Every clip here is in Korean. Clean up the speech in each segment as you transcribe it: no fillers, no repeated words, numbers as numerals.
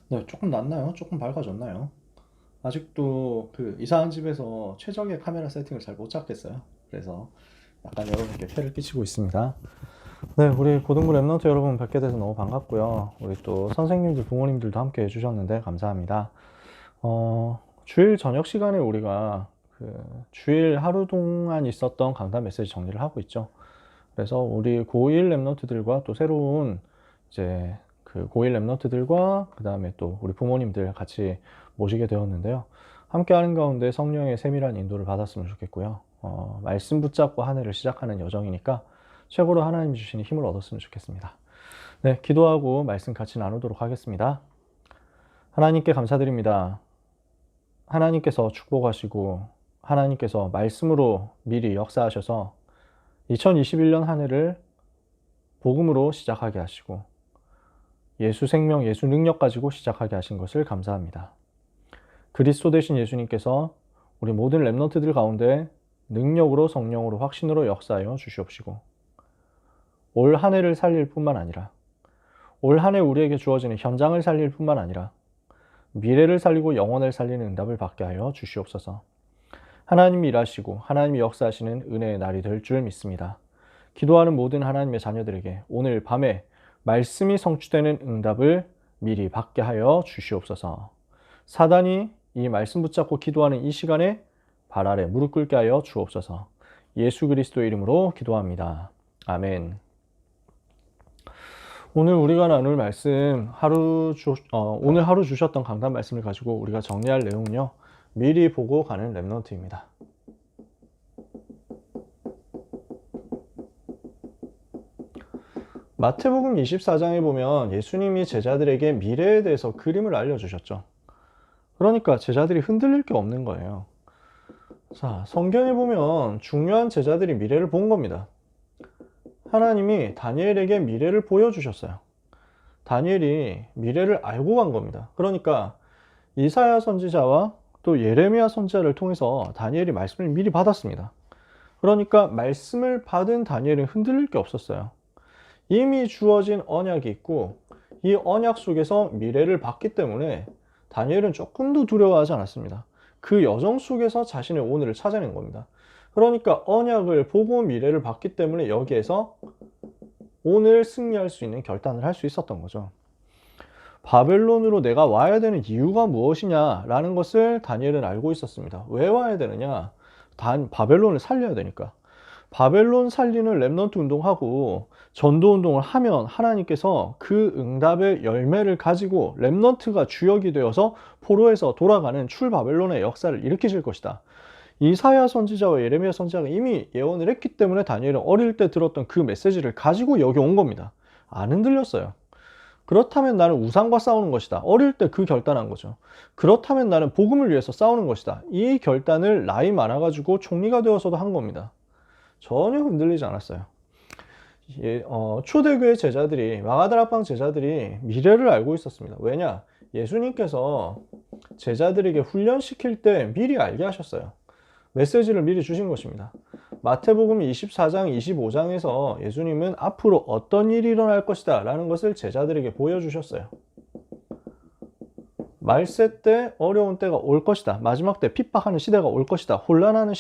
네, 조금 낫나요? 조금 밝아졌나요? 아직도 그 이상한 집에서 최적의 카메라 세팅을 잘 못 잡겠어요. 그래서 약간 여러분께 폐를 끼치고 있습니다. 네, 우리 고등부 랩런트 여러분 뵙게 돼서 너무 반갑고요. 우리 또 선생님들, 부모님들도 함께 해주셨는데 감사합니다. 주일 저녁 시간에 우리가 그 주일 하루 동안 있었던 강단 메시지 정리를 하고 있죠. 그래서 우리 고1 랩런트들과 또 새로운 이제 그 고1 랩런트들과 그 다음에 또 우리 부모님들 같이 모시게 되었는데요. 함께 하는 가운데 성령의 세밀한 인도를 받았으면 좋겠고요. 말씀 붙잡고 한 해를 시작하는 여정이니까 최고로 하나님 주시는 힘을 얻었으면 좋겠습니다. 네, 기도하고 말씀 같이 나누도록 하겠습니다. 하나님께 감사드립니다. 하나님께서 축복하시고 하나님께서 말씀으로 미리 역사하셔서 2021년 한 해를 복음으로 시작하게 하시고 예수 생명, 예수 능력 가지고 시작하게 하신 것을 감사합니다. 그리스도 되신 예수님께서 우리 모든 랩런트들 가운데 능력으로 성령으로 확신으로 역사하여 주시옵시고 올 한 해를 살릴 뿐만 아니라 올 한 해 우리에게 주어지는 현장을 살릴 뿐만 아니라 미래를 살리고 영혼을 살리는 응답을 받게 하여 주시옵소서. 하나님이 일하시고 하나님이 역사하시는 은혜의 날이 될 줄 믿습니다. 기도하는 모든 하나님의 자녀들에게 오늘 밤에 말씀이 성취되는 응답을 미리 받게 하여 주시옵소서. 사단이 이 말씀 붙잡고 기도하는 이 시간에 발 아래 무릎 꿇게 하여 주옵소서. 예수 그리스도의 이름으로 기도합니다. 아멘. 오늘 우리가 나눌 말씀 오늘 하루 주셨던 강단 말씀을 가지고 우리가 정리할 내용은요. 미리 보고 가는 랩런트입니다. 마태복음 24장에 보면 예수님이 제자들에게 미래에 대해서 그림을 알려주셨죠. 그러니까 제자들이 흔들릴 게 없는 거예요. 자, 성경에 보면 중요한 제자들이 미래를 본 겁니다. 하나님이 다니엘에게 미래를 보여주셨어요. 다니엘이 미래를 알고 간 겁니다. 그러니까 이사야 선지자와 또 예레미야 선지자를 통해서 다니엘이 말씀을 미리 받았습니다. 그러니까 말씀을 받은 다니엘은 흔들릴 게 없었어요. 이미 주어진 언약이 있고 이 언약 속에서 미래를 봤기 때문에 다니엘은 조금도 두려워하지 않았습니다. 그 여정 속에서 자신의 오늘을 찾아낸 겁니다. 그러니까 언약을 보고 미래를 봤기 때문에 여기에서 오늘 승리할 수 있는 결단을 할 수 있었던 거죠. 바벨론으로 내가 와야 되는 이유가 무엇이냐라는 것을 다니엘은 알고 있었습니다. 왜 와야 되느냐? 바벨론을 살려야 되니까. 바벨론 살리는 랩넌트 운동하고 전도 운동을 하면 하나님께서 그 응답의 열매를 가지고 랩넌트가 주역이 되어서 포로에서 돌아가는 출바벨론의 역사를 일으키실 것이다. 이사야 선지자와 예레미야 선지자가 이미 예언을 했기 때문에 다니엘은 어릴 때 들었던 그 메시지를 가지고 여기 온 겁니다. 안 흔들렸어요. 그렇다면 나는 우상과 싸우는 것이다. 어릴 때 그 결단한 거죠. 그렇다면 나는 복음을 위해서 싸우는 것이다. 이 결단을 나이 많아가지고 총리가 되어서도 한 겁니다. 전혀 흔들리지 않았어요. 초대교회 제자들이, 마가다락방 제자들이 미래를 알고 있었습니다. 왜냐? 예수님께서 제자들에게 훈련시킬 때 미리 알게 하셨어요. 메시지를 미리 주신 것입니다. 마태복음 24장, 25장에서 예수님은 앞으로 어떤 일이 일어날 것이다 라는 것을 제자들에게 보여주셨어요. 말세 때 어려운 때가 올 것이다. 마지막 때 핍박하는 시대가 올 것이다. 혼란의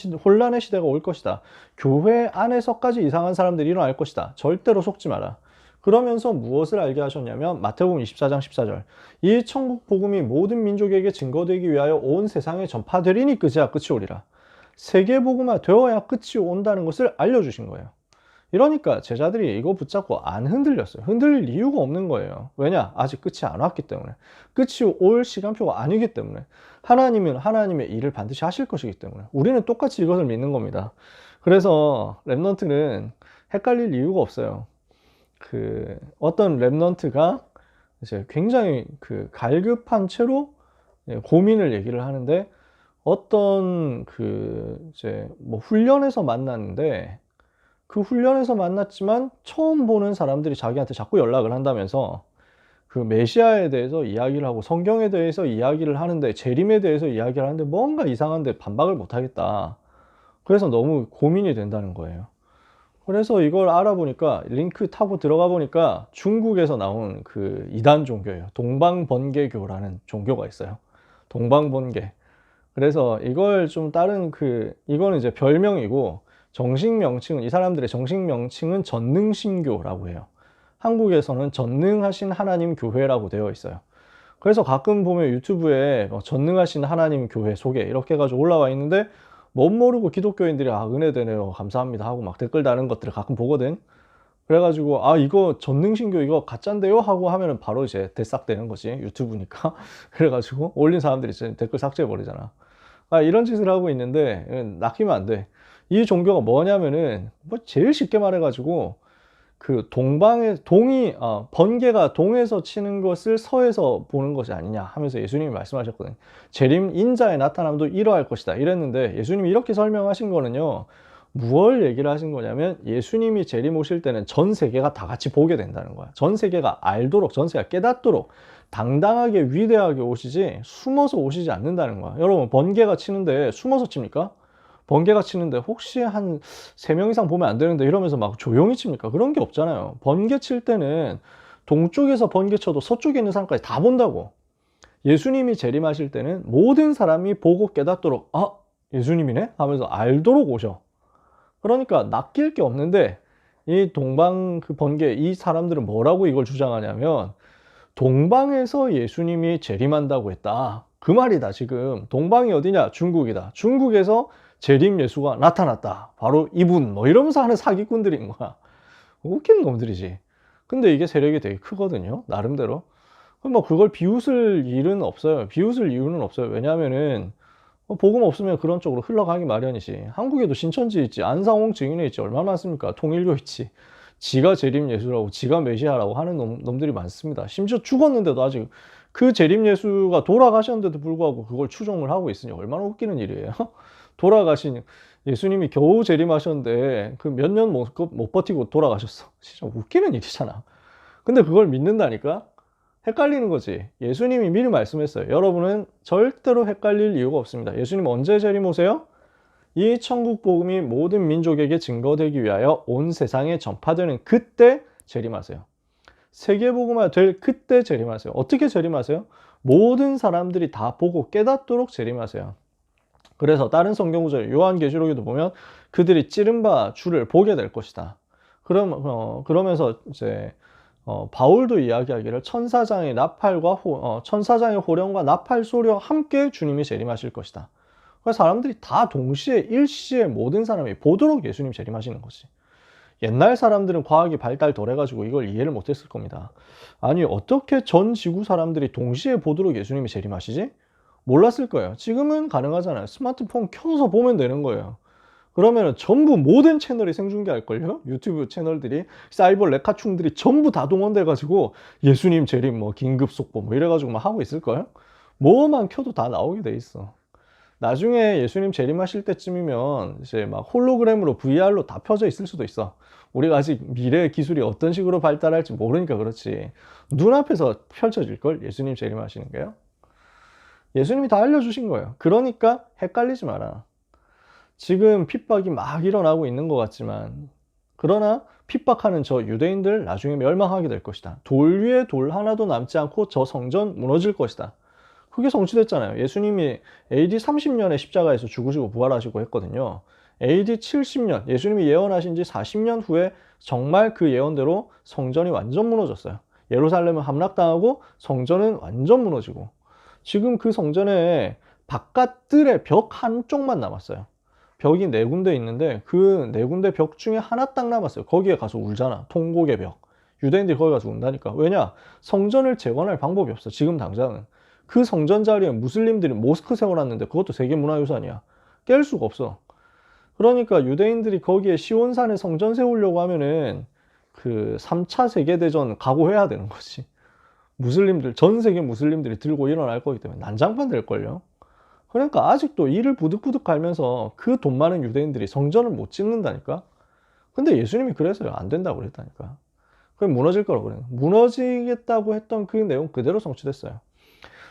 시대가 올 것이다. 교회 안에서까지 이상한 사람들이 일어날 것이다. 절대로 속지 마라. 그러면서 무엇을 알게 하셨냐면 마태복음 24장 14절 이 천국 복음이 모든 민족에게 증거되기 위하여 온 세상에 전파되리니 그제야 끝이 오리라. 세계복음화 되어야 끝이 온다는 것을 알려주신 거예요. 이러니까 제자들이 이거 붙잡고 안 흔들렸어요. 흔들릴 이유가 없는 거예요. 왜냐? 아직 끝이 안 왔기 때문에. 끝이 올 시간표가 아니기 때문에. 하나님은 하나님의 일을 반드시 하실 것이기 때문에. 우리는 똑같이 이것을 믿는 겁니다. 그래서 랩넌트는 헷갈릴 이유가 없어요. 어떤 랩넌트가 이제 굉장히 갈급한 채로 고민을 얘기를 하는데 어떤 이제 뭐 훈련에서 만났는데 그 훈련에서 만났지만 처음 보는 사람들이 자기한테 자꾸 연락을 한다면서 그 메시아에 대해서 이야기를 하고 성경에 대해서 이야기를 하는데 재림에 대해서 이야기를 하는데 뭔가 이상한데 반박을 못 하겠다. 그래서 너무 고민이 된다는 거예요. 그래서 이걸 알아보니까 링크 타고 들어가 보니까 중국에서 나온 그 이단 종교예요. 동방번개교라는 종교가 있어요. 동방번개. 그래서 이걸 좀 다른 이거는 이제 별명이고, 정식 명칭은, 이 사람들의 정식 명칭은 전능신교라고 해요. 한국에서는 전능하신 하나님 교회라고 되어 있어요. 그래서 가끔 보면 유튜브에 전능하신 하나님 교회 소개 이렇게 해가지고 올라와 있는데, 못 모르고 기독교인들이 은혜 되네요, 감사합니다 하고 막 댓글 다는 것들을 가끔 보거든. 그래가지고 이거 전능신교 이거 가짠데요 하고 하면은 바로 이제 대싹되는 거지, 유튜브니까. 그래가지고 올린 사람들이 이제 댓글 삭제해 버리잖아. 이런 짓을 하고 있는데 낚이면 안 돼. 이 종교가 뭐냐면은 뭐 제일 쉽게 말해가지고 그 번개가 동에서 치는 것을 서에서 보는 것이 아니냐 하면서 예수님이 말씀하셨거든요. 재림 인자의 나타남도 이러할 것이다 이랬는데, 예수님이 이렇게 설명하신 거는요, 무엇 얘기를 하신 거냐면, 예수님이 재림 오실 때는 전 세계가 다 같이 보게 된다는 거야. 전 세계가 알도록, 전 세계가 깨닫도록 당당하게 위대하게 오시지 숨어서 오시지 않는다는 거야. 여러분, 번개가 치는데 숨어서 칩니까? 번개가 치는데 혹시 한 3명 이상 보면 안 되는데 이러면서 막 조용히 칩니까? 그런 게 없잖아요. 번개 칠 때는 동쪽에서 번개 쳐도 서쪽에 있는 사람까지 다 본다고. 예수님이 재림하실 때는 모든 사람이 보고 깨닫도록 예수님이네? 하면서 알도록 오셔. 그러니까 낚일 게 없는데, 이 동방 번개, 이 사람들은 뭐라고 이걸 주장하냐면, 동방에서 예수님이 재림한다고 했다, 그 말이다. 지금 동방이 어디냐? 중국이다. 중국에서 재림 예수가 나타났다, 바로 이분, 뭐 이러면서 하는 사기꾼들인 거야. 웃기는 놈들이지. 근데 이게 세력이 되게 크거든요, 나름대로. 뭐 그걸 비웃을 일은 없어요. 비웃을 이유는 없어요. 왜냐하면은 복음 없으면 그런 쪽으로 흘러가기 마련이지. 한국에도 신천지 있지, 안상홍 증인회 있지, 얼마나 많습니까? 통일교 있지. 지가 재림 예수라고, 지가 메시아라고 하는 놈들이 많습니다. 심지어 죽었는데도 아직 그 재림 예수가 돌아가셨는데도 불구하고 그걸 추종을 하고 있으니 얼마나 웃기는 일이에요. 돌아가신 예수님이 겨우 재림하셨는데 그 몇 년 못 버티고 돌아가셨어. 진짜 웃기는 일이잖아. 근데 그걸 믿는다니까? 헷갈리는 거지. 예수님이 미리 말씀했어요. 여러분은 절대로 헷갈릴 이유가 없습니다. 예수님 언제 재림 오세요? 이 천국 복음이 모든 민족에게 증거되기 위하여 온 세상에 전파되는 그때 재림하세요. 세계 복음화 될 그때 재림하세요. 어떻게 재림하세요? 모든 사람들이 다 보고 깨닫도록 재림하세요. 그래서 다른 성경 구절 요한계시록에도 보면 그들이 찌른 바 주를 보게 될 것이다. 그러면서 이제 바울도 이야기하기를 천사장의 호령과 나팔 소리와 함께 주님이 재림하실 것이다. 그래서 사람들이 다 동시에 일시에 모든 사람이 보도록 예수님 재림하시는 거지. 옛날 사람들은 과학이 발달 덜 해가지고 이걸 이해를 못했을 겁니다. 아니, 어떻게 전 지구 사람들이 동시에 보도록 예수님이 재림하시지? 몰랐을 거예요. 지금은 가능하잖아요. 스마트폰 켜서 보면 되는 거예요. 그러면 전부 모든 채널이 생중계할걸요? 유튜브 채널들이, 사이버 레카충들이 전부 다 동원돼가지고 예수님 재림 뭐 긴급 속보 뭐 이래가지고 막 하고 있을걸요? 뭐만 켜도 다 나오게 돼 있어. 나중에 예수님 재림하실 때쯤이면 이제 막 홀로그램으로 VR로 다 펴져 있을 수도 있어. 우리가 아직 미래의 기술이 어떤 식으로 발달할지 모르니까 그렇지. 눈앞에서 펼쳐질걸, 예수님 재림하시는 게요. 예수님이 다 알려주신 거예요. 그러니까 헷갈리지 마라. 지금 핍박이 막 일어나고 있는 것 같지만, 그러나 핍박하는 저 유대인들 나중에 멸망하게 될 것이다. 돌 위에 돌 하나도 남지 않고 저 성전 무너질 것이다. 그게 성취됐잖아요. 예수님이 AD 30년에 십자가에서 죽으시고 부활하시고 했거든요. AD 70년, 예수님이 예언하신 지 40년 후에 정말 그 예언대로 성전이 완전 무너졌어요. 예루살렘은 함락당하고 성전은 완전 무너지고, 지금 그 성전에 바깥들의 벽 한쪽만 남았어요. 벽이 4군데 있는데 그 4군데 벽 중에 하나 딱 남았어요. 거기에 가서 울잖아. 통곡의 벽. 유대인들이 거기 가서 운다니까. 왜냐? 성전을 재건할 방법이 없어, 지금 당장은. 그 성전 자리에 무슬림들이 모스크 세워놨는데 그것도 세계문화유산이야. 깰 수가 없어. 그러니까 유대인들이 거기에 시온산에 성전 세우려고 하면은 그 3차 세계대전 각오해야 되는 거지. 전 세계 무슬림들이 들고 일어날 거기 때문에 난장판 될걸요. 그러니까 아직도 이를 부득부득 갈면서 그 돈 많은 유대인들이 성전을 못 짓는다니까. 근데 예수님이 그래서요, 안 된다고 그랬다니까. 그게 무너질 거라고 그래요. 무너지겠다고 했던 그 내용 그대로 성취됐어요.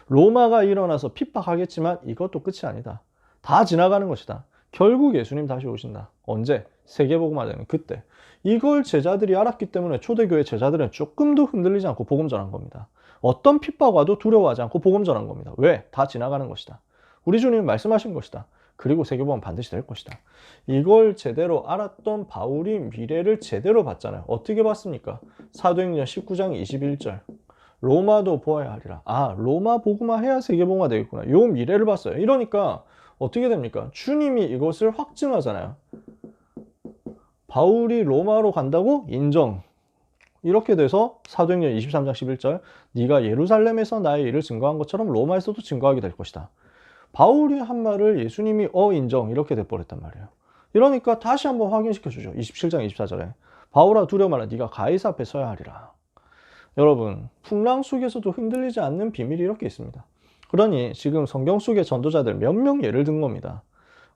로마가 일어나서 핍박하겠지만 이것도 끝이 아니다. 다 지나가는 것이다. 결국 예수님 다시 오신다. 언제? 세계복음화 되는 그때. 이걸 제자들이 알았기 때문에 초대교회 제자들은 조금도 흔들리지 않고 복음 전한 겁니다. 어떤 핍박 와도 두려워하지 않고 복음 전한 겁니다. 왜? 다 지나가는 것이다. 우리 주님이 말씀하신 것이다. 그리고 세계복음 반드시 될 것이다. 이걸 제대로 알았던 바울이 미래를 제대로 봤잖아요. 어떻게 봤습니까? 사도행전 19장 21절. 로마도 보아야 하리라. 아, 로마 복음화 해야 세계복음화 되겠구나. 요 미래를 봤어요. 이러니까 어떻게 됩니까? 주님이 이것을 확증하잖아요. 바울이 로마로 간다고 인정. 이렇게 돼서 사도행전 23장 11절 네가 예루살렘에서 나의 일을 증거한 것처럼 로마에서도 증거하게 될 것이다. 바울이 한 말을 예수님이 인정 이렇게 돼버렸단 말이에요. 이러니까 다시 한번 확인시켜 주죠. 27장 24절에 바울아 두려워 말라 네가 가이사 앞에 서야 하리라. 여러분 풍랑 속에서도 흔들리지 않는 비밀이 이렇게 있습니다. 그러니 지금 성경 속의 전도자들 몇 명 예를 든 겁니다.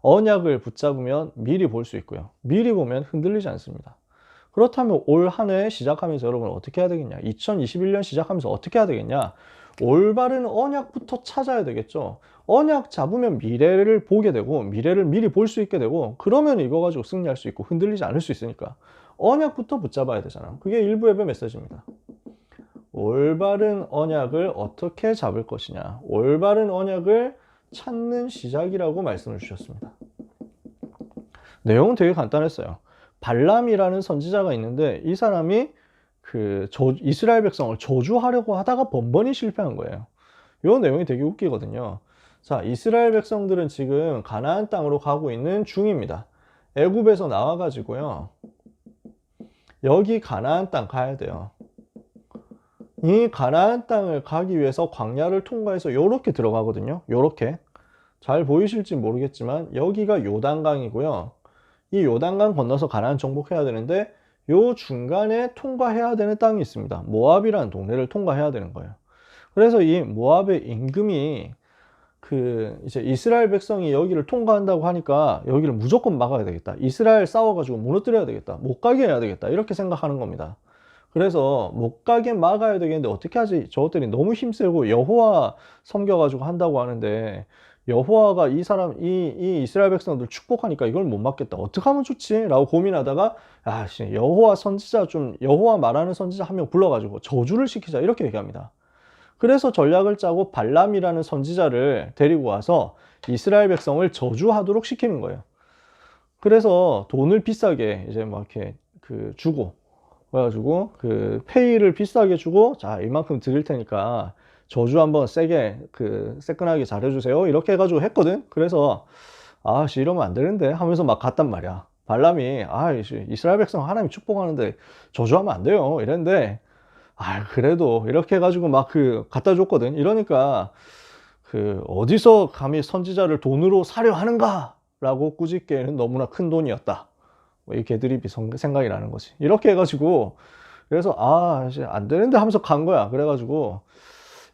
언약을 붙잡으면 미리 볼 수 있고요. 미리 보면 흔들리지 않습니다. 그렇다면 올 한 해 시작하면서 여러분 어떻게 해야 되겠냐? 2021년 시작하면서 어떻게 해야 되겠냐? 올바른 언약부터 찾아야 되겠죠. 언약 잡으면 미래를 보게 되고 미래를 미리 볼 수 있게 되고 그러면 이거 가지고 승리할 수 있고 흔들리지 않을 수 있으니까 언약부터 붙잡아야 되잖아요. 그게 일부 예배 메시지입니다. 올바른 언약을 어떻게 잡을 것이냐. 올바른 언약을 찾는 시작이라고 말씀을 주셨습니다. 내용은 되게 간단했어요. 발람이라는 선지자가 있는데 이 사람이 이스라엘 백성을 저주하려고 하다가 번번이 실패한 거예요. 이 내용이 되게 웃기거든요. 자, 이스라엘 백성들은 지금 가나안 땅으로 가고 있는 중입니다. 애굽에서 나와가지고요. 여기 가나안 땅 가야 돼요. 이 가나안 땅을 가기 위해서 광야를 통과해서 요렇게 들어가거든요. 요렇게. 잘 보이실지 모르겠지만 여기가 요단강이고요. 이 요단강 건너서 가나안 정복해야 되는데 요 중간에 통과해야 되는 땅이 있습니다. 모압이라는 동네를 통과해야 되는 거예요. 그래서 이 모압의 임금이 이제 이스라엘 백성이 여기를 통과한다고 하니까 여기를 무조건 막아야 되겠다. 이스라엘 싸워가지고 무너뜨려야 되겠다. 못 가게 해야 되겠다. 이렇게 생각하는 겁니다. 그래서 못 가게 막아야 되겠는데 어떻게 하지? 저것들이 너무 힘세고 여호와 섬겨가지고 한다고 하는데 여호와가 이 이스라엘 백성들 축복하니까 이걸 못 막겠다. 어떻게 하면 좋지? 라고 고민하다가 여호와 말하는 선지자 한 명 불러가지고 저주를 시키자 이렇게 얘기합니다. 그래서 전략을 짜고 발람이라는 선지자를 데리고 와서 이스라엘 백성을 저주하도록 시키는 거예요. 그래서 돈을 비싸게 이제 막 이렇게 주고 그래가지고 페이를 비싸게 주고 자 이만큼 드릴 테니까 저주 한번 세게 새끈하게 잘해주세요 이렇게 해가지고 했거든. 그래서 이러면 안 되는데 하면서 막 갔단 말이야. 발람이 이스라엘 백성 하나님이 축복하는데 저주하면 안 돼요 이랬는데 그래도 이렇게 해가지고 막 갖다 줬거든. 이러니까 어디서 감히 선지자를 돈으로 사려 하는가 라고 꾸짖기에는 너무나 큰 돈이었다. 이 개드립이 생각이 나는 거지. 이렇게 해가지고 그래서 안 되는데 하면서 간 거야. 그래가지고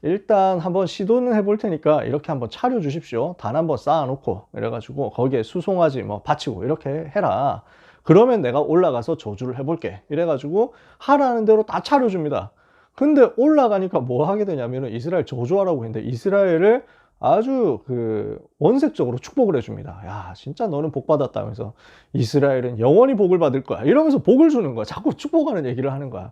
일단 한번 시도는 해볼 테니까 이렇게 한번 차려 주십시오. 단 한번 쌓아놓고 이래가지고 거기에 수송아지 바치고 이렇게 해라. 그러면 내가 올라가서 저주를 해볼게. 이래가지고 하라는 대로 다 차려줍니다. 근데 올라가니까 뭐 하게 되냐면은 이스라엘 저주하라고 했는데 이스라엘을 아주 원색적으로 축복을 해줍니다. 야, 진짜 너는 복 받았다면서 이스라엘은 영원히 복을 받을 거야. 이러면서 복을 주는 거야. 자꾸 축복하는 얘기를 하는 거야.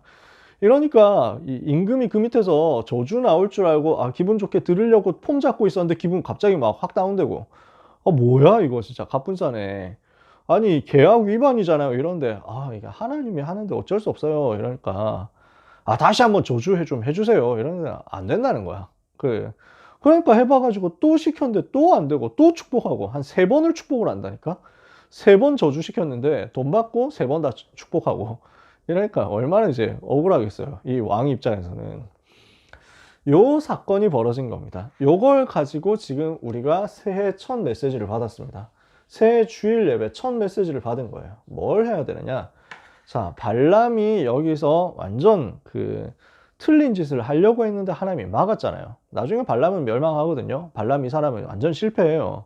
이러니까 이 임금이 그 밑에서 저주 나올 줄 알고 기분 좋게 들으려고 폼 잡고 있었는데 기분 갑자기 막 확 다운되고 뭐야 이거 진짜 갑분싸네. 아니 계약 위반이잖아요. 이런데 이게 하나님이 하는데 어쩔 수 없어요. 이러니까 다시 한번 저주 좀 해주세요. 이러는데 안 된다는 거야. 그러니까 해봐가지고 또 시켰는데 또 안 되고 또 축복하고 한 3번을 축복을 한다니까. 3번 저주 시켰는데 돈 받고 3번 다 축복하고 이러니까 얼마나 이제 억울하겠어요. 이 왕 입장에서는. 요 사건이 벌어진 겁니다. 요걸 가지고 지금 우리가 새해 첫 메시지를 받았습니다. 새해 주일 예배 첫 메시지를 받은 거예요. 뭘 해야 되느냐? 자, 발람이 여기서 완전 틀린 짓을 하려고 했는데 하나님이 막았잖아요. 나중에 발람은 멸망하거든요. 발람 이 사람은 완전 실패해요.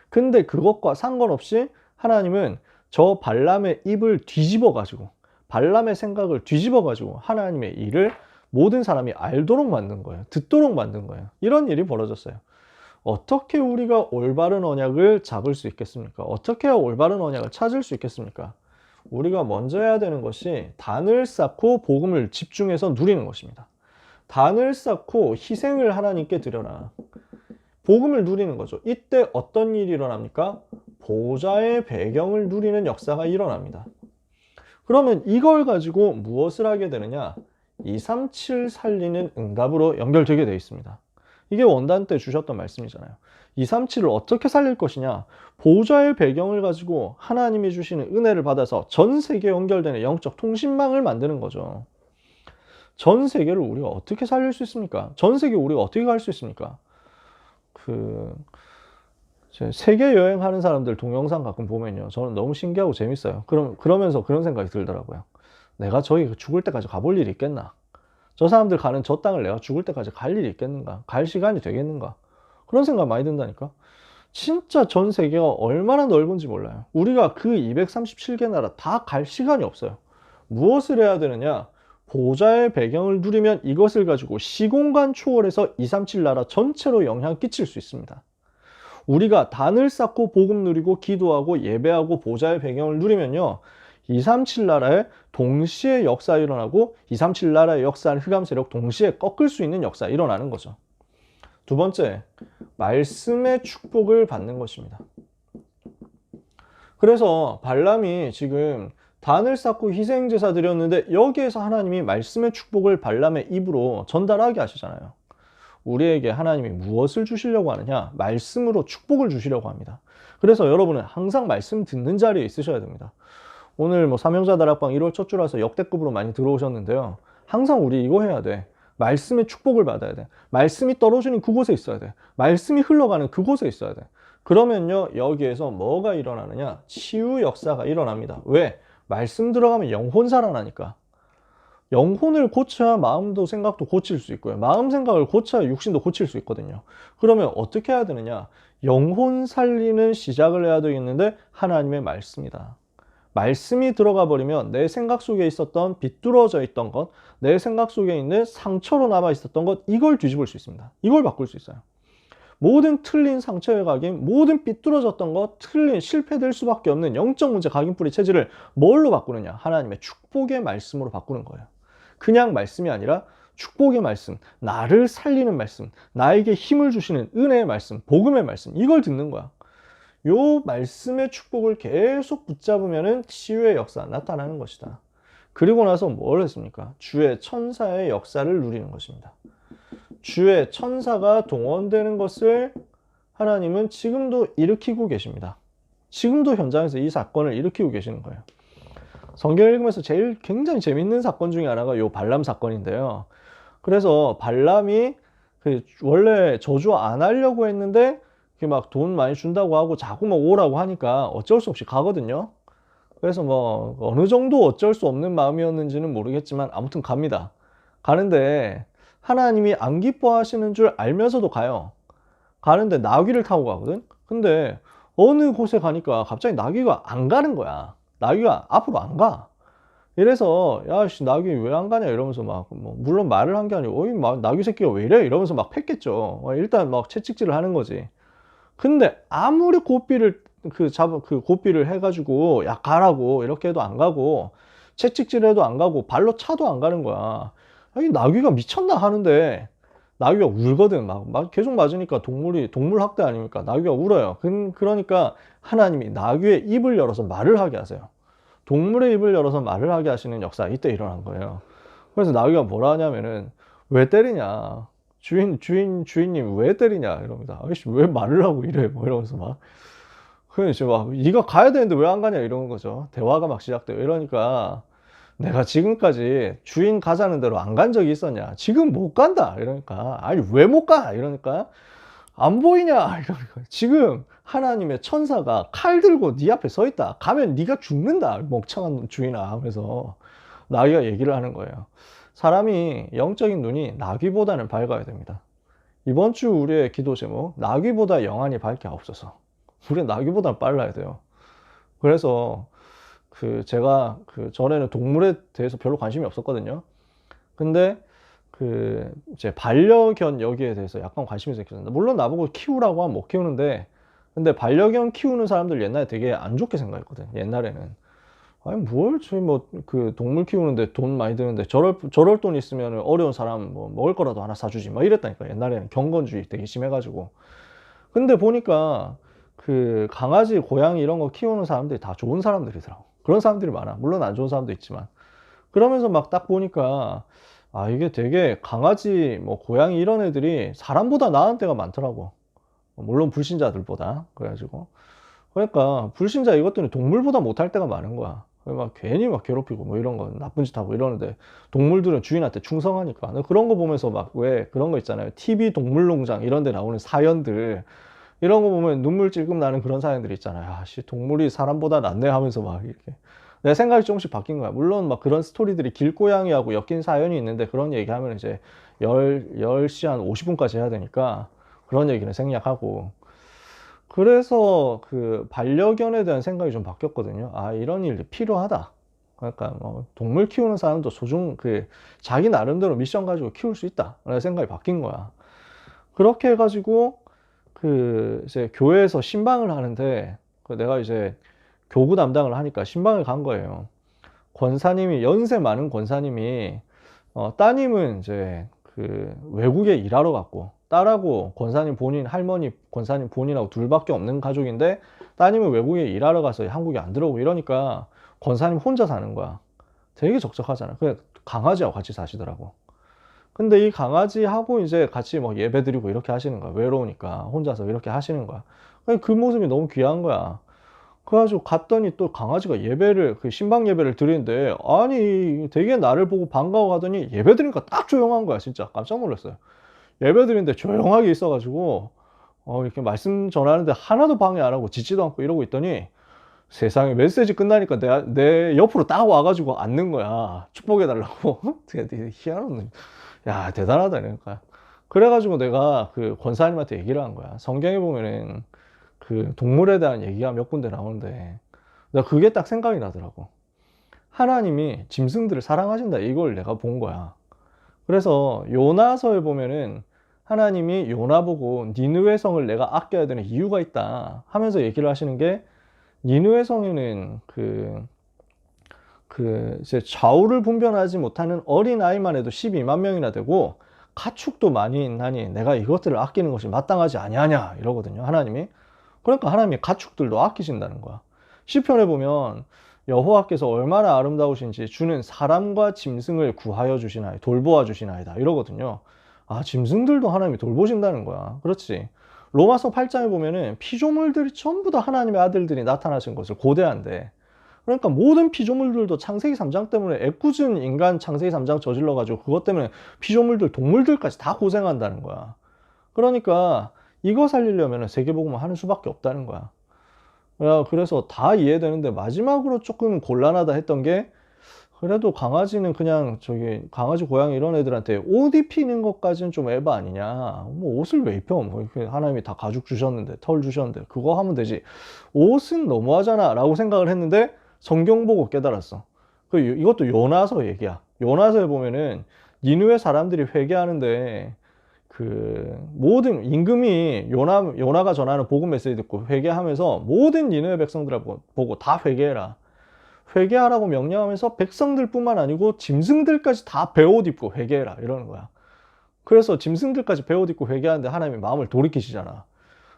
근데 그것과 상관없이 하나님은 저 발람의 입을 뒤집어 가지고 발람의 생각을 뒤집어 가지고 하나님의 일을 모든 사람이 알도록 만든 거예요. 듣도록 만든 거예요. 이런 일이 벌어졌어요. 어떻게 우리가 올바른 언약을 잡을 수 있겠습니까? 어떻게 해야 올바른 언약을 찾을 수 있겠습니까? 우리가 먼저 해야 되는 것이 단을 쌓고 복음을 집중해서 누리는 것입니다. 단을 쌓고 희생을 하나님께 드려라. 복음을 누리는 거죠. 이때 어떤 일이 일어납니까? 보좌의 배경을 누리는 역사가 일어납니다. 그러면 이걸 가지고 무엇을 하게 되느냐? 237 살리는 응답으로 연결되게 되어 있습니다. 이게 원단 때 주셨던 말씀이잖아요. 237을 어떻게 살릴 것이냐? 보좌의 배경을 가지고 하나님이 주시는 은혜를 받아서 전 세계에 연결되는 영적 통신망을 만드는 거죠. 전 세계를 우리가 어떻게 살릴 수 있습니까? 전 세계 우리가 어떻게 갈 수 있습니까? 세계 여행하는 사람들 동영상 가끔 보면요, 저는 너무 신기하고 재밌어요. 그러면서 그런 생각이 들더라고요. 내가 저기 죽을 때까지 가볼 일이 있겠나? 저 사람들 가는 저 땅을 내가 죽을 때까지 갈 일이 있겠는가? 갈 시간이 되겠는가? 그런 생각 많이 든다니까. 진짜 전 세계가 얼마나 넓은지 몰라요. 우리가 그 237개 나라 다 갈 시간이 없어요. 무엇을 해야 되느냐? 보좌의 배경을 누리면 이것을 가지고 시공간 초월해서 237 나라 전체로 영향 끼칠 수 있습니다. 우리가 단을 쌓고 복음 누리고 기도하고 예배하고 보좌의 배경을 누리면요, 237 나라에 동시에 역사 일어나고 237 나라의 역사는 흑암 세력 동시에 꺾을 수 있는 역사 일어나는 거죠. 두 번째, 말씀의 축복을 받는 것입니다. 그래서 발람이 지금 단을 쌓고 희생제사 드렸는데 여기에서 하나님이 말씀의 축복을 발람의 입으로 전달하게 하시잖아요. 우리에게 하나님이 무엇을 주시려고 하느냐? 말씀으로 축복을 주시려고 합니다. 그래서 여러분은 항상 말씀 듣는 자리에 있으셔야 됩니다. 오늘 삼형자 다락방 1월 첫 주라서 역대급으로 많이 들어오셨는데요. 항상 우리 이거 해야 돼. 말씀의 축복을 받아야 돼. 말씀이 떨어지는 그곳에 있어야 돼. 말씀이 흘러가는 그곳에 있어야 돼. 그러면요, 여기에서 뭐가 일어나느냐? 치유 역사가 일어납니다. 왜? 말씀 들어가면 영혼 살아나니까. 영혼을 고쳐야 마음도 생각도 고칠 수 있고요. 마음 생각을 고쳐야 육신도 고칠 수 있거든요. 그러면 어떻게 해야 되느냐? 영혼 살리는 시작을 해야 되겠는데 하나님의 말씀이다. 말씀이 들어가 버리면 내 생각 속에 있었던 비뚤어져 있던 것, 내 생각 속에 있는 상처로 남아 있었던 것, 이걸 뒤집을 수 있습니다. 이걸 바꿀 수 있어요. 모든 틀린 상처의 각인, 모든 삐뚤어졌던 것, 틀린 실패될 수밖에 없는 영적 문제 각인뿌리 체질을 뭘로 바꾸느냐? 하나님의 축복의 말씀으로 바꾸는 거예요. 그냥 말씀이 아니라 축복의 말씀, 나를 살리는 말씀, 나에게 힘을 주시는 은혜의 말씀, 복음의 말씀, 이걸 듣는 거야. 요 말씀의 축복을 계속 붙잡으면 치유의 역사 나타나는 것이다. 그리고 나서 뭘 했습니까? 주의 천사의 역사를 누리는 것입니다. 주의 천사가 동원되는 것을 하나님은 지금도 일으키고 계십니다. 지금도 현장에서 이 사건을 일으키고 계시는 거예요. 성경을 읽으면서 제일 굉장히 재밌는 사건 중에 하나가 요 발람 사건인데요. 그래서 발람이 원래 저주 안 하려고 했는데 막 돈 많이 준다고 하고 자꾸 오라고 하니까 어쩔 수 없이 가거든요. 그래서 어느 정도 어쩔 수 없는 마음이었는지는 모르겠지만 아무튼 갑니다. 가는데 하나님이 안 기뻐하시는 줄 알면서도 가요. 가는데 나귀를 타고 가거든. 근데 어느 곳에 가니까 갑자기 나귀가 안 가는 거야. 나귀가 앞으로 안 가. 이래서 야씨 나귀 왜 안 가냐 이러면서 물론 말을 한 게 아니고 어이 나귀 새끼가 왜 이래 이러면서 팼겠죠. 일단 채찍질을 하는 거지. 근데 아무리 고삐를 고삐를 해가지고 야 가라고 이렇게 해도 안 가고 채찍질해도 안 가고 발로 차도 안 가는 거야. 아니 나귀가 미쳤나 하는데 나귀가 울거든. 막 계속 맞으니까 동물 학대 아닙니까? 나귀가 울어요. 그러니까 하나님이 나귀의 입을 열어서 말을 하게 하세요. 동물의 입을 열어서 말을 하게 하시는 역사 이때 일어난 거예요. 그래서 나귀가 뭐라 하냐면은 왜 때리냐? 주인님 왜 때리냐? 이럽니다. 아이씨 왜 말을 하고 이래? 이러면서 그래서 네가 가야 되는데 왜 안 가냐? 이러는 거죠. 대화가 막 시작돼요. 이러니까 내가 지금까지 주인 가자는 대로 안 간 적이 있었냐? 지금 못 간다. 이러니까 아니 왜 못 가? 이러니까 안 보이냐? 이러니까 지금 하나님의 천사가 칼 들고 네 앞에 서 있다. 가면 네가 죽는다. 멍청한 주인아 하면서 나귀가 얘기를 하는 거예요. 사람이 영적인 눈이 나귀보다는 밝아야 됩니다. 이번 주 우리의 기도 제목, 나귀보다 영안이 밝게 하옵소서. 우리는 나귀보다는 빨라야 돼요. 그래서 제가 전에는 동물에 대해서 별로 관심이 없었거든요. 근데 제 반려견 여기에 대해서 약간 관심이 생겼습니다. 물론 나보고 키우라고 하면 못 키우는데, 근데 반려견 키우는 사람들 옛날에 되게 안 좋게 생각했거든. 옛날에는 아니 뭘 저희 뭐 그 동물 키우는데 돈 많이 드는데 저럴 돈 있으면 어려운 사람 뭐 먹을 거라도 하나 사주지 막 이랬다니까. 옛날에는 경건주의 되게 심해가지고. 근데 보니까 그 강아지 고양이 이런 거 키우는 사람들이 다 좋은 사람들이더라고. 그런 사람들이 많아. 물론 안 좋은 사람도 있지만. 그러면서 막 딱 보니까 아 이게 되게 강아지 뭐 고양이 이런 애들이 사람보다 나은 때가 많더라고. 물론 불신자들보다. 그래가지고 그러니까 불신자 이것들은 동물보다 못할 때가 많은 거야. 막 괜히 막 괴롭히고 뭐 이런 거 나쁜 짓 하고 이러는데 동물들은 주인한테 충성하니까. 그런 거 보면서 막 왜 그런 거 있잖아요. TV 동물농장 이런 데 나오는 사연들 이런 거 보면 눈물 찔끔 나는 그런 사연들 있잖아요. 아, 씨, 동물이 사람보다 낫네 하면서 막 이렇게. 내 생각이 조금씩 바뀐 거야. 물론 막 그런 스토리들이 길고양이하고 엮인 사연이 있는데 그런 얘기하면 이제 10시 한 50분까지 해야 되니까 그런 얘기는 생략하고. 그래서 그 반려견에 대한 생각이 좀 바뀌었거든요. 아, 이런 일이 필요하다. 그러니까 뭐 동물 키우는 사람도 자기 나름대로 미션 가지고 키울 수 있다. 라는 생각이 바뀐 거야. 그렇게 해가지고 그 이제 교회에서 신방을 하는데 내가 이제 교구 담당을 하니까 신방을 간 거예요. 권사님이 연세 많은 권사님이 따님은 이제 그 외국에 일하러 갔고 딸하고 권사님 본인 할머니 권사님 본인하고 둘밖에 없는 가족인데 따님은 외국에 일하러 가서 한국에 안 들어오고 이러니까 권사님 혼자 사는 거야. 되게 적적하잖아. 그냥 강아지하고 같이 사시더라고. 근데 이 강아지하고 이제 같이 뭐 예배 드리고 이렇게 하시는 거야. 외로우니까 혼자서 이렇게 하시는 거야. 그 모습이 너무 귀한 거야. 그래가지고 갔더니 또 강아지가 그 신방 예배를 드리는데, 아니, 되게 나를 보고 반가워 하더니 예배 드리니까 딱 조용한 거야, 진짜. 깜짝 놀랐어요. 예배 드리는데 조용하게 있어가지고, 이렇게 말씀 전하는데 하나도 방해 안 하고 짖지도 않고 이러고 있더니 세상에 메시지 끝나니까 내 옆으로 딱 와가지고 앉는 거야. 축복해달라고. 되게 희한한, 야, 대단하다, 그러니까. 그래가지고 내가 그 권사님한테 얘기를 한 거야. 성경에 보면은 그 동물에 대한 얘기가 몇 군데 나오는데 내가 그게 딱 생각이 나더라고. 하나님이 짐승들을 사랑하신다 이걸 내가 본 거야. 그래서 요나서에 보면은 하나님이 요나 보고 니느웨 성을 내가 아껴야 되는 이유가 있다 하면서 얘기를 하시는 게 니느웨 성에는 이제 좌우를 분별하지 못하는 어린 아이만 해도 12만 명이나 되고 가축도 많이 있나니 내가 이것들을 아끼는 것이 마땅하지 아니하냐 이러거든요, 하나님이. 그러니까 하나님이 가축들도 아끼신다는 거야. 시편에 보면 여호와께서 얼마나 아름다우신지 주는 사람과 짐승을 구하여 주시나이다, 돌보아 주시나이다 이러거든요. 아, 짐승들도 하나님이 돌보신다는 거야. 그렇지. 로마서 8장에 보면은 피조물들이 전부 다 하나님의 아들들이 나타나신 것을 고대한대. 그러니까 모든 피조물들도 창세기 3장 때문에 애꿎은 인간 창세기 3장 저질러가지고 그것 때문에 피조물들, 동물들까지 다 고생한다는 거야. 그러니까 이거 살리려면 세계복음을 하는 수밖에 없다는 거야. 그래서 다 이해되는데 마지막으로 조금 곤란하다 했던 게 그래도 강아지는 그냥 강아지 고양이 이런 애들한테 옷 입히는 것까지는 좀 에바 아니냐. 뭐 옷을 왜 입혀? 뭐 하나님이 다 가죽 주셨는데 털 주셨는데 그거 하면 되지. 옷은 너무하잖아 라고 생각을 했는데 성경 보고 깨달았어. 이것도 요나서 얘기야. 요나서에 보면은 니느웨 사람들이 회개하는데 모든 임금이 요나가 전하는 복음 메시지 듣고 회개하면서 모든 니느웨 백성들을 보고 다 회개해라. 회개하라고 명령하면서 백성들뿐만 아니고 짐승들까지 다 베옷 입고 회개해라 이러는 거야. 그래서 짐승들까지 베옷 입고 회개하는데 하나님이 마음을 돌이키시잖아.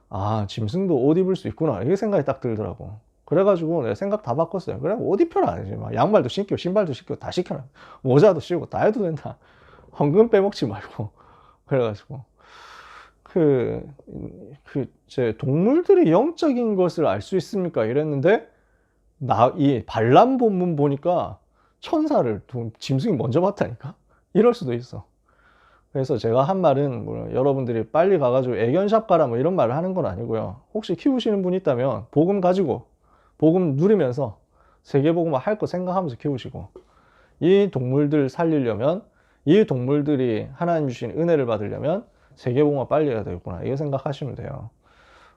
아, 짐승도 옷 입을 수 있구나 이게 생각이 딱 들더라고. 그래가지고 내가 생각 다 바꿨어요. 그래, 옷 입혀라. 막 양말도 신고 신발도 신고 다 시켜라. 모자도 씌우고 다 해도 된다. 헌금 빼먹지 말고. 그래가지고 제 동물들이 영적인 것을 알 수 있습니까? 이랬는데 이 반람 본문 보니까 천사를 짐승이 먼저 봤다니까? 이럴 수도 있어. 그래서 제가 한 말은 뭐 여러분들이 빨리 가가지고 애견샵 가라 뭐 이런 말을 하는 건 아니고요. 혹시 키우시는 분 있다면 복음 가지고 복음 누리면서 세계복음 할 거 생각하면서 키우시고 이 동물들 살리려면 이 동물들이 하나님 주신 은혜를 받으려면 세계복음화 빨리 해야 되겠구나 이거 생각하시면 돼요.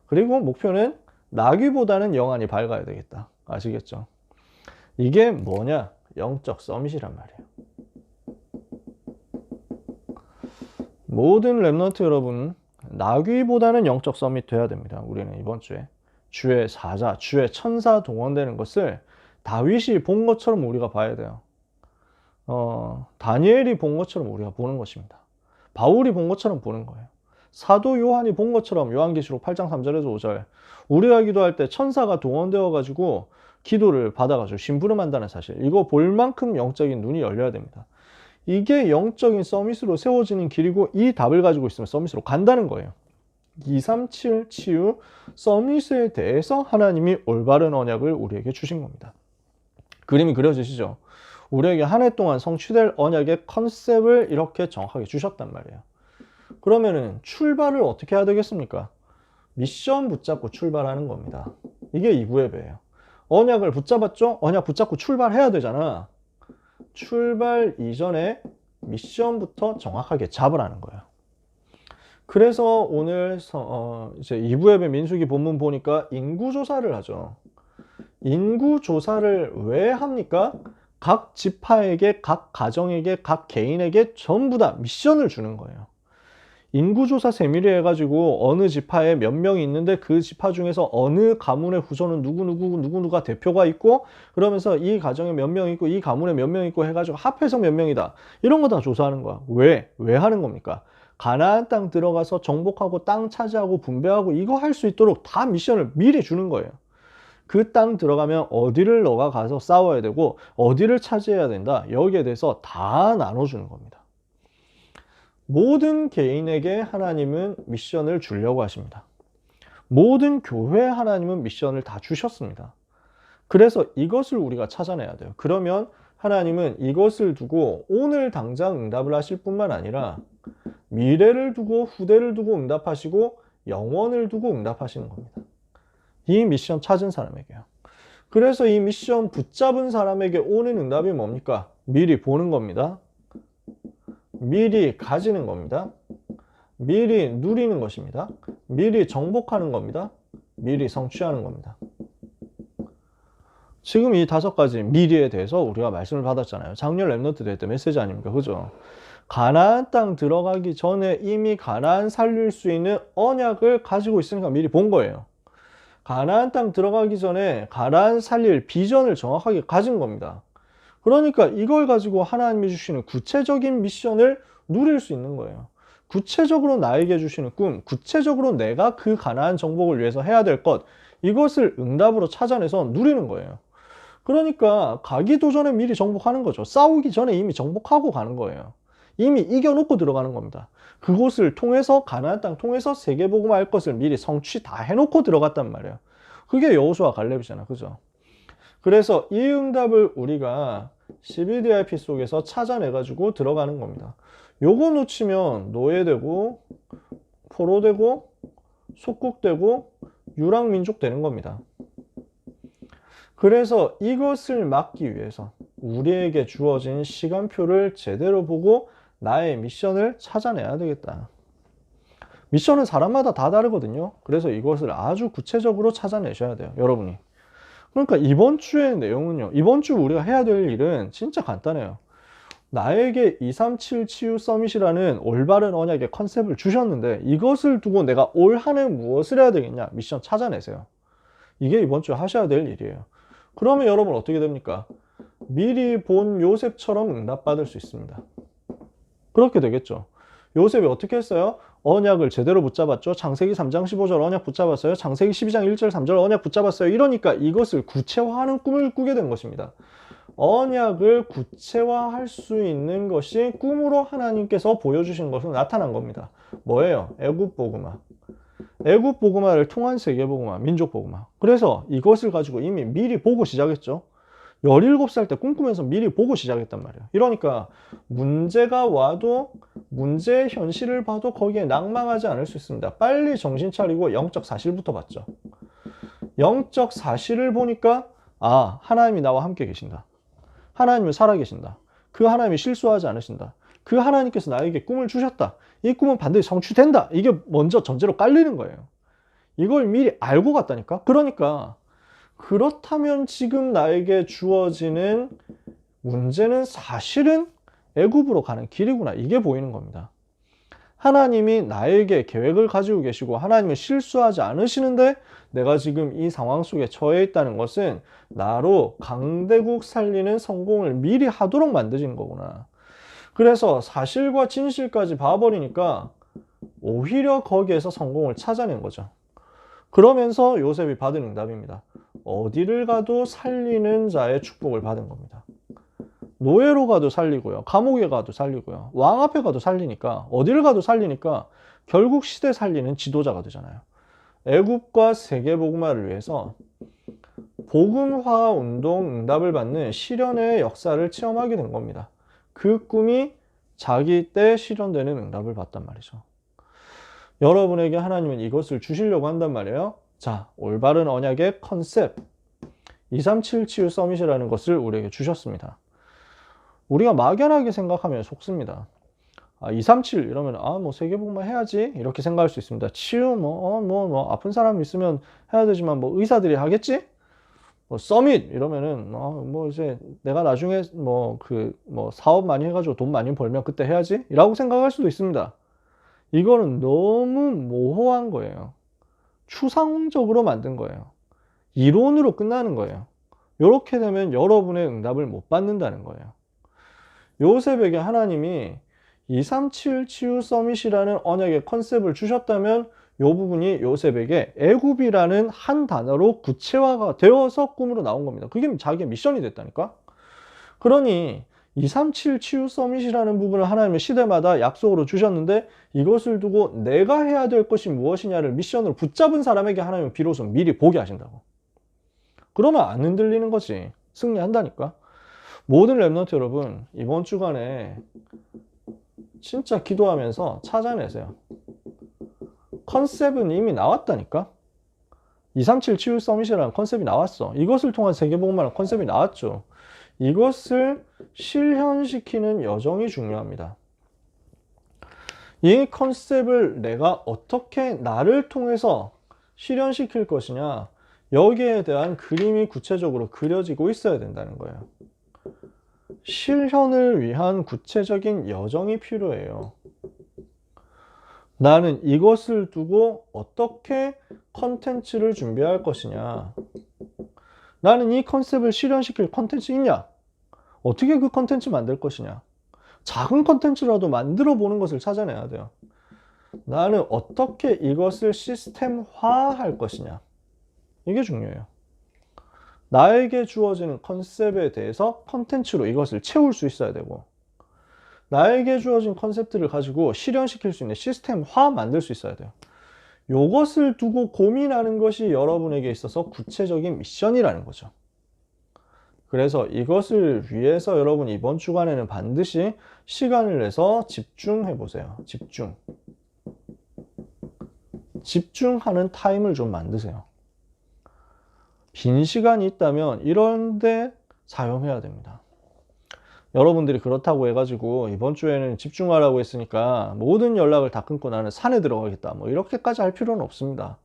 그리고 목표는 나귀보다는 영안이 밝아야 되겠다. 아시겠죠? 이게 뭐냐? 영적 서밋이란 말이에요. 모든 랩넌트 여러분, 나귀보다는 영적 서밋 돼야 됩니다. 우리는 이번 주에 주의 사자, 주의 천사 동원되는 것을 다윗이 본 것처럼 우리가 봐야 돼요. 다니엘이 본 것처럼 우리가 보는 것입니다. 바울이 본 것처럼 보는 거예요. 사도 요한이 본 것처럼 요한계시록 8장 3절에서 5절 우리가 기도할 때 천사가 동원되어 가지고 기도를 받아가지고 심부름한다는 사실, 이거 볼 만큼 영적인 눈이 열려야 됩니다. 이게 영적인 서밋으로 세워지는 길이고, 이 답을 가지고 있으면 서밋으로 간다는 거예요. 237 치유 서밋에 대해서 하나님이 올바른 언약을 우리에게 주신 겁니다. 그림이 그려지시죠? 우리에게 한 해 동안 성취될 언약의 컨셉을 이렇게 정확하게 주셨단 말이에요. 그러면은 출발을 어떻게 해야 되겠습니까? 미션 붙잡고 출발하는 겁니다. 이게 2부 예배예요. 언약을 붙잡았죠? 언약 붙잡고 출발해야 되잖아. 출발 이전에 미션부터 정확하게 잡으라는 거예요. 그래서 오늘 이제 2부 예배 민수기 본문 보니까 인구조사를 하죠. 인구조사를 왜 합니까? 각 지파에게, 각 가정에게, 각 개인에게 전부 다 미션을 주는 거예요. 인구조사 세밀히 해가지고 어느 지파에 몇 명이 있는데 그 지파 중에서 어느 가문의 후손은 누구누가 대표가 있고, 그러면서 이 가정에 몇 명 있고 이 가문에 몇 명 있고 해가지고 합해서 몇 명이다, 이런 거 다 조사하는 거야. 왜 하는 겁니까? 가나안 땅 들어가서 정복하고 땅 차지하고 분배하고 이거 할 수 있도록 다 미션을 미리 주는 거예요. 그 땅 들어가면 어디를 너가 가서 싸워야 되고 어디를 차지해야 된다, 여기에 대해서 다 나눠주는 겁니다. 모든 개인에게 하나님은 미션을 주려고 하십니다. 모든 교회에 하나님은 미션을 다 주셨습니다. 그래서 이것을 우리가 찾아내야 돼요. 그러면 하나님은 이것을 두고 오늘 당장 응답을 하실 뿐만 아니라 미래를 두고 후대를 두고 응답하시고 영원을 두고 응답하시는 겁니다. 이 미션 찾은 사람에게요. 그래서 이 미션 붙잡은 사람에게 오는 응답이 뭡니까? 미리 보는 겁니다. 미리 가지는 겁니다. 미리 누리는 것입니다. 미리 정복하는 겁니다. 미리 성취하는 겁니다. 지금 이 5가지 미리에 대해서 우리가 말씀을 받았잖아요. 작년 랩넌트 될 때 메시지 아닙니까? 그죠? 가나안 땅 들어가기 전에 이미 가나안 살릴 수 있는 언약을 가지고 있으니까 미리 본 거예요. 가나안 땅 들어가기 전에 가나안 살릴 비전을 정확하게 가진 겁니다. 그러니까 이걸 가지고 하나님이 주시는 구체적인 미션을 누릴 수 있는 거예요. 구체적으로 나에게 주시는 꿈, 구체적으로 내가 그 가나안 정복을 위해서 해야 될 것, 이것을 응답으로 찾아내서 누리는 거예요. 그러니까 가기도 전에 미리 정복하는 거죠. 싸우기 전에 이미 정복하고 가는 거예요. 이미 이겨놓고 들어가는 겁니다. 그곳을 통해서, 가나안 땅 통해서 세계복음화 할 것을 미리 성취 다 해놓고 들어갔단 말이에요. 그게 여호수아 갈렙이잖아. 그죠? 그래서 이 응답을 우리가 CBDIP 속에서 찾아내가지고 들어가는 겁니다. 요거 놓치면 노예되고, 포로되고, 속국되고, 유랑민족 되는 겁니다. 그래서 이것을 막기 위해서 우리에게 주어진 시간표를 제대로 보고 나의 미션을 찾아내야 되겠다. 미션은 사람마다 다 다르거든요. 그래서 이것을 아주 구체적으로 찾아내셔야 돼요, 여러분이. 그러니까 이번 주의 내용은요, 이번 주 우리가 해야 될 일은 진짜 간단해요. 나에게 237 치유 서밋이라는 올바른 언약의 컨셉을 주셨는데 이것을 두고 내가 올 한 해 무엇을 해야 되겠냐? 미션 찾아내세요. 이게 이번 주에 하셔야 될 일이에요. 그러면 여러분 어떻게 됩니까? 미리 본 요셉처럼 응답받을 수 있습니다. 그렇게 되겠죠. 요셉이 어떻게 했어요? 언약을 제대로 붙잡았죠. 창세기 3장 15절 언약 붙잡았어요. 창세기 12장 1절 3절 언약 붙잡았어요. 이러니까 이것을 구체화하는 꿈을 꾸게 된 것입니다. 언약을 구체화할 수 있는 것이 꿈으로 하나님께서 보여주신 것으로 나타난 겁니다. 뭐예요? 애굽 복음화. 애굽 복음화를 통한 세계 복음화, 민족 복음화. 그래서 이것을 가지고 이미 미리 보고 시작했죠. 17살 때 꿈꾸면서 미리 보고 시작했단 말이에요. 이러니까 문제가 와도 문제의 현실을 봐도 거기에 낭망하지 않을 수 있습니다. 빨리 정신 차리고 영적 사실부터 봤죠. 영적 사실을 보니까 아, 하나님이 나와 함께 계신다. 하나님은 살아계신다. 그 하나님이 실수하지 않으신다. 그 하나님께서 나에게 꿈을 주셨다. 이 꿈은 반드시 성취된다. 이게 먼저 전제로 깔리는 거예요. 이걸 미리 알고 갔다니까. 그러니까 그렇다면 지금 나에게 주어지는 문제는 사실은 애굽으로 가는 길이구나. 이게 보이는 겁니다. 하나님이 나에게 계획을 가지고 계시고 하나님은 실수하지 않으시는데 내가 지금 이 상황 속에 처해 있다는 것은 나로 강대국 살리는 성공을 미리 하도록 만드시는 거구나. 그래서 사실과 진실까지 봐버리니까 오히려 거기에서 성공을 찾아낸 거죠. 그러면서 요셉이 받은 응답입니다. 어디를 가도 살리는 자의 축복을 받은 겁니다. 노예로 가도 살리고요. 감옥에 가도 살리고요. 왕 앞에 가도 살리니까, 어디를 가도 살리니까 결국 시대 살리는 지도자가 되잖아요. 애굽과 세계복음화를 위해서 복음화 운동 응답을 받는 실현의 역사를 체험하게 된 겁니다. 그 꿈이 자기 때 실현되는 응답을 받단 말이죠. 여러분에게 하나님은 이것을 주시려고 한단 말이에요. 자, 올바른 언약의 컨셉 237 치유 서밋이라는 것을 우리에게 주셨습니다. 우리가 막연하게 생각하면 속습니다. 237 이러면 뭐 세계복음화 해야지 이렇게 생각할 수 있습니다. 치유 뭐 아픈 사람 있으면 해야 되지만 뭐 의사들이 하겠지? 뭐 서밋 이러면은 뭐 이제 내가 나중에 뭐 사업 많이 해가지고 돈 많이 벌면 그때 해야지 라고 생각할 수도 있습니다. 이거는 너무 모호한 거예요. 추상적으로 만든 거예요. 이론으로 끝나는 거예요. 이렇게 되면 여러분의 응답을 못 받는다는 거예요. 요셉에게 하나님이 237 치유 서밋이라는 언약의 컨셉을 주셨다면 이 부분이 요셉에게 애굽이라는 한 단어로 구체화가 되어서 꿈으로 나온 겁니다. 그게 자기의 미션이 됐다니까. 그러니 237 치유 서밋이라는 부분을 하나님은 시대마다 약속으로 주셨는데 이것을 두고 내가 해야 될 것이 무엇이냐를 미션으로 붙잡은 사람에게 하나님은 비로소 미리 보게 하신다고. 그러면 안 흔들리는 거지. 승리한다니까. 모든 랩런트 여러분, 이번 주간에 진짜 기도하면서 찾아내세요. 컨셉은 이미 나왔다니까. 237 치유 서밋이라는 컨셉이 나왔어. 이것을 통한 세계복음화라는 컨셉이 나왔죠. 이것을 실현시키는 여정이 중요합니다. 이 컨셉을 내가 어떻게 나를 통해서 실현시킬 것이냐, 여기에 대한 그림이 구체적으로 그려지고 있어야 된다는 거예요. 실현을 위한 구체적인 여정이 필요해요. 나는 이것을 두고 어떻게 컨텐츠를 준비할 것이냐, 나는 이 컨셉을 실현시킬 컨텐츠 있냐, 어떻게 그 컨텐츠 만들 것이냐, 작은 컨텐츠라도 만들어 보는 것을 찾아내야 돼요. 나는 어떻게 이것을 시스템화할 것이냐, 이게 중요해요. 나에게 주어지는 컨셉에 대해서 컨텐츠로 이것을 채울 수 있어야 되고, 나에게 주어진 컨셉들을 가지고 실현시킬 수 있는 시스템화 만들 수 있어야 돼요. 이것을 두고 고민하는 것이 여러분에게 있어서 구체적인 미션이라는 거죠. 그래서 이것을 위해서 여러분 이번 주간에는 반드시 시간을 내서 집중해 보세요. 집중하는 타임을 좀 만드세요. 빈 시간이 있다면 이런데 사용해야 됩니다. 여러분들이 그렇다고 해가지고 이번 주에는 집중하라고 했으니까 모든 연락을 다 끊고 나는 산에 들어가겠다 뭐 이렇게까지 할 필요는 없습니다.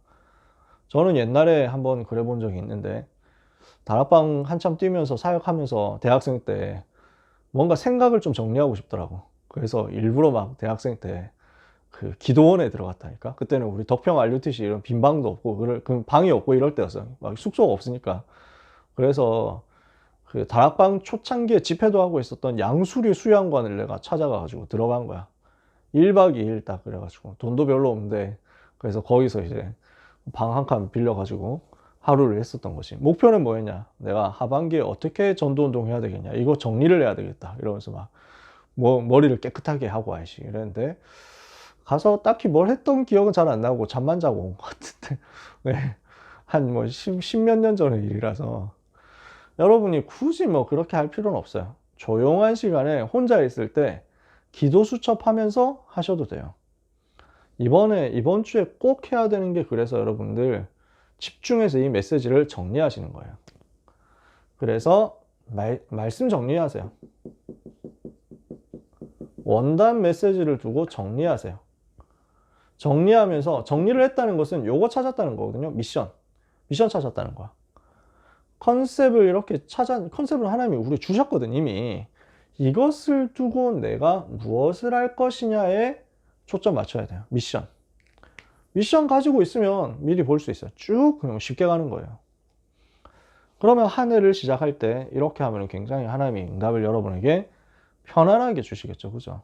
저는 옛날에 한번 그래 본 적이 있는데, 다락방 한참 뛰면서 사역하면서 대학생 때 뭔가 생각을 좀 정리하고 싶더라고. 그래서 일부러 막 대학생 때 그 기도원에 들어갔다니까. 그때는 우리 덕평 RUTC 이런 빈 방도 없고 그 방이 없고 이럴 때였어요. 막 숙소가 없으니까. 그래서 그 다락방 초창기에 집회도 하고 있었던 양수리 수양관을 내가 찾아가가지고 들어간 거야. 1박 2일 딱 그래가지고 돈도 별로 없는데, 그래서 거기서 이제 방 한 칸 빌려가지고 하루를 했었던 것이. 목표는 뭐였냐, 내가 하반기에 어떻게 전도운동 해야 되겠냐, 이거 정리를 해야 되겠다 이러면서 막 머리를 깨끗하게 하고 와야지 이랬는데, 가서 딱히 뭘 했던 기억은 잘 안 나고 잠만 자고 온 것 같은데 네. 한 뭐 10몇 년 전의 일이라서 여러분이 굳이 뭐 그렇게 할 필요는 없어요. 조용한 시간에 혼자 있을 때 기도 수첩하면서 하셔도 돼요. 이번 주에 꼭 해야 되는 게, 그래서 여러분들 집중해서 이 메시지를 정리하시는 거예요. 그래서 말씀 정리하세요. 원단 메시지를 두고 정리하세요. 정리하면서, 정리를 했다는 것은 요거 찾았다는 거거든요. 미션 찾았다는 거야. 컨셉을 이렇게 컨셉을 하나님이 우리 주셨거든 이미. 이것을 두고 내가 무엇을 할 것이냐에 초점 맞춰야 돼요. 미션 가지고 있으면 미리 볼 수 있어요. 쭉 그냥 쉽게 가는 거예요. 그러면 한 해를 시작할 때 이렇게 하면 굉장히 하나님이 응답을 여러분에게 편안하게 주시겠죠. 그죠?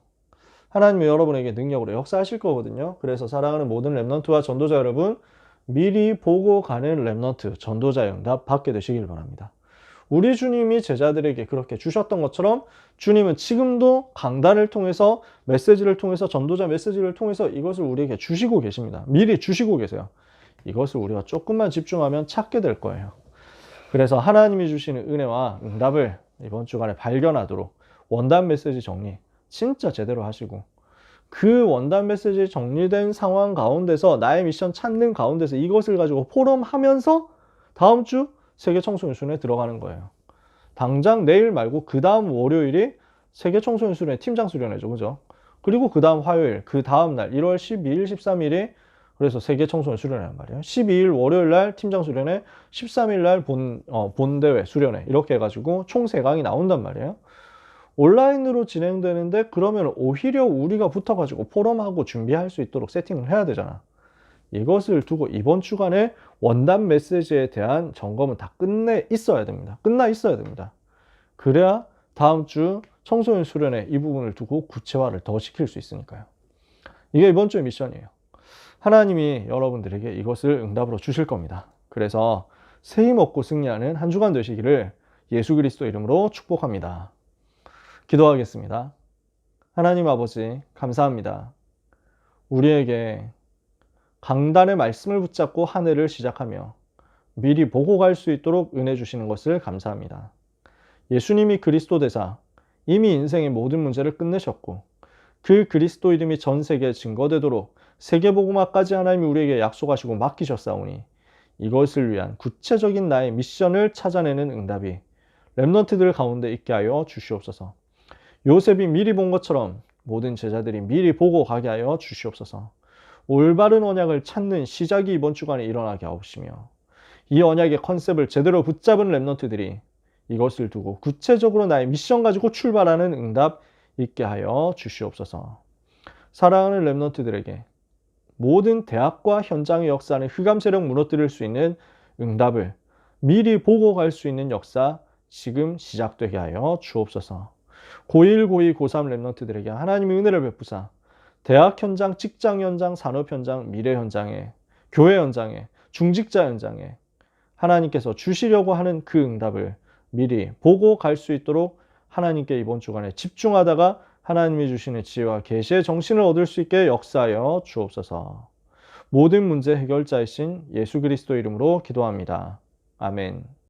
하나님이 여러분에게 능력으로 역사하실 거거든요. 그래서 사랑하는 모든 렘넌트와 전도자 여러분, 미리 보고 가는 렘넌트, 전도자의 응답 받게 되시길 바랍니다. 우리 주님이 제자들에게 그렇게 주셨던 것처럼 주님은 지금도 강단을 통해서 메시지를 통해서 전도자 메시지를 통해서 이것을 우리에게 주시고 계십니다. 미리 주시고 계세요. 이것을 우리가 조금만 집중하면 찾게 될 거예요. 그래서 하나님이 주시는 은혜와 응답을 이번 주간에 발견하도록 원단 메시지 정리 진짜 제대로 하시고 그 원단 메시지 정리된 상황 가운데서 나의 미션 찾는 가운데서 이것을 가지고 포럼하면서 다음 주 세계 청소년 수련회 들어가는 거예요. 당장 내일 말고 그 다음 월요일이 세계 청소년 수련회 팀장 수련회죠. 그죠? 그리고 그 다음 화요일, 그 다음 날 1월 12일, 13일이 그래서 세계 청소년 수련회란 말이에요. 12일 월요일 날 팀장 수련회, 13일 날 본대회 수련회 이렇게 해가지고 총 3강이 나온단 말이에요. 온라인으로 진행되는데 그러면 오히려 우리가 붙어가지고 포럼하고 준비할 수 있도록 세팅을 해야 되잖아. 이것을 두고 이번 주간에 원단 메시지에 대한 점검은 다 끝내 있어야 됩니다. 끝나 있어야 됩니다. 그래야 다음 주 청소년 수련회 이 부분을 두고 구체화를 더 시킬 수 있으니까요. 이게 이번 주의 미션이에요. 하나님이 여러분들에게 이것을 응답으로 주실 겁니다. 그래서 새 힘 얻고 승리하는 한 주간 되시기를 예수 그리스도 이름으로 축복합니다. 기도하겠습니다. 하나님 아버지 감사합니다. 우리에게 강단의 말씀을 붙잡고 한 해를 시작하며 미리 보고 갈 수 있도록 은혜 주시는 것을 감사합니다. 예수님이 그리스도 되사 이미 인생의 모든 문제를 끝내셨고 그 그리스도 이름이 전 세계에 증거되도록 세계복음화까지 하나님이 우리에게 약속하시고 맡기셨사오니 이것을 위한 구체적인 나의 미션을 찾아내는 응답이 렘넌트들 가운데 있게 하여 주시옵소서. 요셉이 미리 본 것처럼 모든 제자들이 미리 보고 가게 하여 주시옵소서. 올바른 언약을 찾는 시작이 이번 주간에 일어나게 하옵시며 이 언약의 컨셉을 제대로 붙잡은 렘넌트들이 이것을 두고 구체적으로 나의 미션 가지고 출발하는 응답 있게 하여 주시옵소서. 사랑하는 렘넌트들에게 모든 대학과 현장의 역사는 흑암 세력 무너뜨릴 수 있는 응답을 미리 보고 갈 수 있는 역사 지금 시작되게 하여 주옵소서. 고1, 고2, 고3 렘넌트들에게 하나님의 은혜를 베푸사 대학 현장, 직장 현장, 산업 현장, 미래 현장에, 교회 현장에, 중직자 현장에 하나님께서 주시려고 하는 그 응답을 미리 보고 갈 수 있도록 하나님께 이번 주간에 집중하다가 하나님이 주시는 지혜와 계시의 정신을 얻을 수 있게 역사하여 주옵소서. 모든 문제 해결자이신 예수 그리스도 이름으로 기도합니다. 아멘.